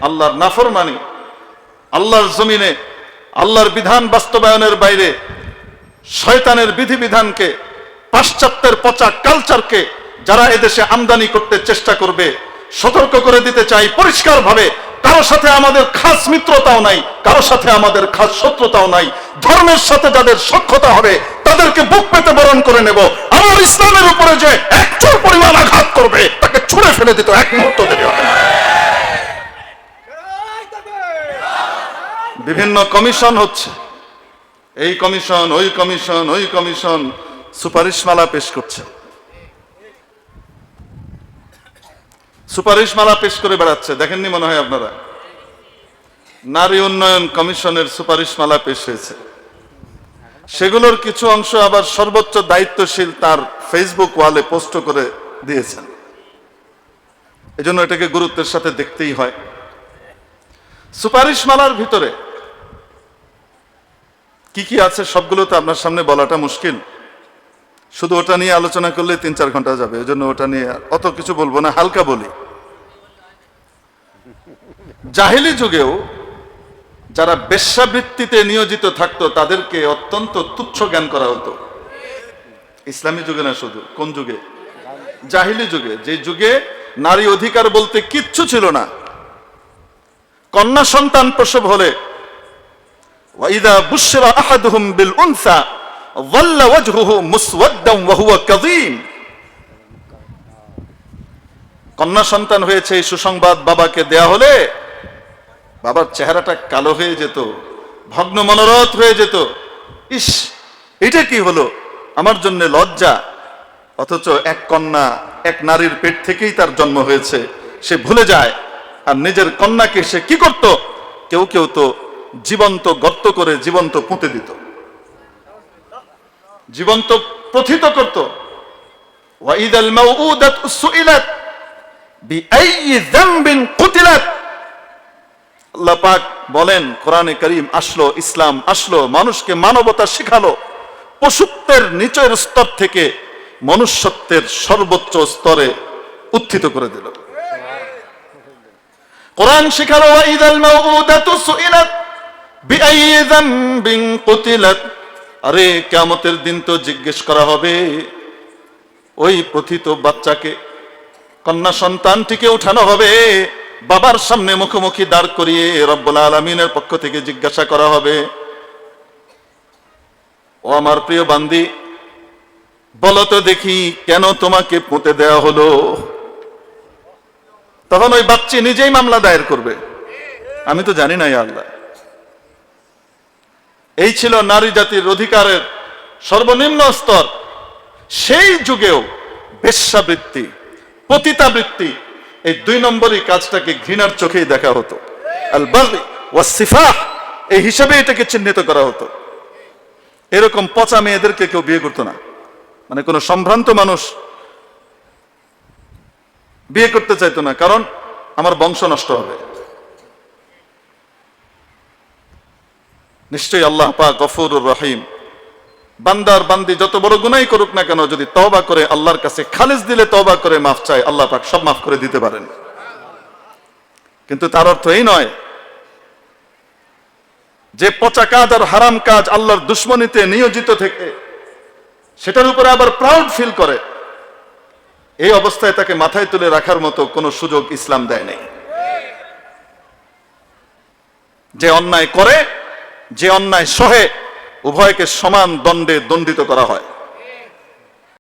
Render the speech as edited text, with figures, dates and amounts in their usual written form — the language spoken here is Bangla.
আল্লাহর নাফরমানি, আল্লাহর জমিনে আল্লাহর বিধান বাস্তবায়নের বাইরে শয়তানের বিধিবিধানকে, পাশ্চাত্যের পচা কালচারকে যারা এদেশে আমদানি করতে চেষ্টা করবে, সতর্ক করে দিতে চাই পরিষ্কারভাবে, কারো সাথে আমাদের খাস মিত্রতাও নাই, কারো সাথে আমাদের খাস শত্রুতাও নাই। ধর্মের সাথে যাদের সখ্যতা হবে তাদেরকে বুক পেতে বরণ করে নেব। আমার ইসলামের উপরে যে একচুল পরিমাণ আঘাত করবে তাকে ছুঁড়ে ফেলে দিতে এক মুহূর্ত দেরি হবে না। বিভিন্ন কমিশন হচ্ছে, এই কমিশন ওই কমিশন, ওই কমিশন সুপারিশমালা পেশ করছে, সুপারিশমালা পেশ করে বেড়াচ্ছে। দেখেননি মনে হয় আপনারা? নারী উন্নয়ন কমিশনের সুপারিশমালা পেশ হয়েছে, সেগুলোর কিছু অংশ আবার সর্বোচ্চ দায়িত্বশীল তার ফেসবুক ওয়ালে পোস্ট করে দিয়েছেন। এজন্য এটাকে গুরুত্বের সাথে দেখতেই হয়। সুপারিশমালার ভিতরে কি কি আছে সবগুলো তো আপনার সামনে বলাটা মুশকিল, শুধু ওটা নিয়ে আলোচনা করলে 3-4 ঘন্টা যাবে। এজন্য ওটা নিয়ে অত কিছু বলবো না, হালকা বলি। জাহেলি যুগেও যারা বেশ্যাবৃত্তিতে নিয়োজিত থাকতো তাদেরকে অত্যন্ত তুচ্ছ জ্ঞান করা হতো। ইসলামী যুগে না, শুধু কোন যুগে? জাহেলি যুগে, যে যুগে নারী অধিকার বলতে কিচ্ছু ছিল না। কন্যা সন্তান প্রসব হলে ওয়াইদা বুশরা আহাদুহুম বিল উনসা যাল্লা ওয়াজহুহু মুসওয়াদ্দান ওয়া হুয়া কাযীম। কন্যা সন্তান হয়েছে এই সুসংবাদ বাবাকে দেয়া হলে বাবার চেহারাটা কালো হয়ে যেত, ভগ্ন মনোরথ হয়ে যেত। ইস, এটা কি হলো, আমার জন্য লজ্জা। অথচ এক কন্যা, এক নারীর পেট থেকেই তার জন্ম হয়েছে, সে ভুলে যায়। আর নিজের কন্যাকে সে কি করত? কেউ কেউ তো জীবন্ত গর্ত করে জীবন্ত পুঁতে দিত, জীবন্ত প্রথিত করত। ওয়াইদাল মাউউদাতু সুইলাত বিআইয়ি যামবিন কুতিলাত। আল্লাহ পাক বলেন, কোরআনে কারীম আসলো, ইসলাম আসলো, মানুষকে মানবতা শিখালো, পশুত্বের নিচের স্তর থেকে মনুষ্যত্বের সর্বোচ্চ স্তরে উত্থিত করে দিল। কোরআন শিখালো ওয়াইদাল মাউউদাতু সুইলাত বিআইয়ি যামবিন কুতিলাত। আরে কিয়ামতের দিন তো জিজ্ঞেস করা হবে ওই প্রথিত বাচ্চাকে, কন্যা সন্তানটিকে উঠানো হবে, বাবার সামনে মুখোমুখি দাঁড় করিয়ে রব্বুল আলামিনের পক্ষ থেকে জিজ্ঞাসা করা হবে, ও আমার প্রিয় বান্দি, বলো তো দেখি কেন তোমাকে পুঁতে দেওয়া হলো? তখন ওই বাচ্চা নিজেই মামলা দায়ের করবে, আমি তো জানি না ইয়া আল্লাহ। এই ছিল নারী জাতির অধিকারের সর্বনিম্ন স্তর। সেই যুগেও বেশ্যাবৃত্তি, পতিতাবৃত্তি, এই 2 নম্বরই কাজটাকে ঘৃণার চোখেই দেখা হতো। আল বাগই ওয়াস সিফাহ, এই হিসাবে এটাকে চিহ্নিত করা হতো। এরকম পচা মেয়েদেরকে কেউ বিয়ে করতো না, মানে কোনো সম্ভ্রান্ত মানুষ বিয়ে করতে চাইতো না, কারণ আমার বংশ নষ্ট হবে। নিশ্চয়ই আল্লাহ পাক গফুরুর রহিম, বান্দার বান্দি যত বড় গুনাহই করুক না কেন, যদি তওবা করে আল্লাহর কাছে খালিস দিলে, তওবা করে মাফ চায়, আল্লাহ পাক সব মাফ করে দিতে পারেন। কিন্তু তার অর্থ এই নয় যে পচা কাজ আর হারাম কাজ আল্লাহর দুশ্মনীতে নিয়োজিত থেকে সেটার উপরে আবার প্রাউড ফিল করে, এই অবস্থায় তাকে মাথায় তুলে রাখার মতো কোনো সুযোগ ইসলাম দেয় নাই। যে অন্যায় করে, যে অন্যায় সহে, উভয়কে সমান দণ্ডে দণ্ডিত করা হয়।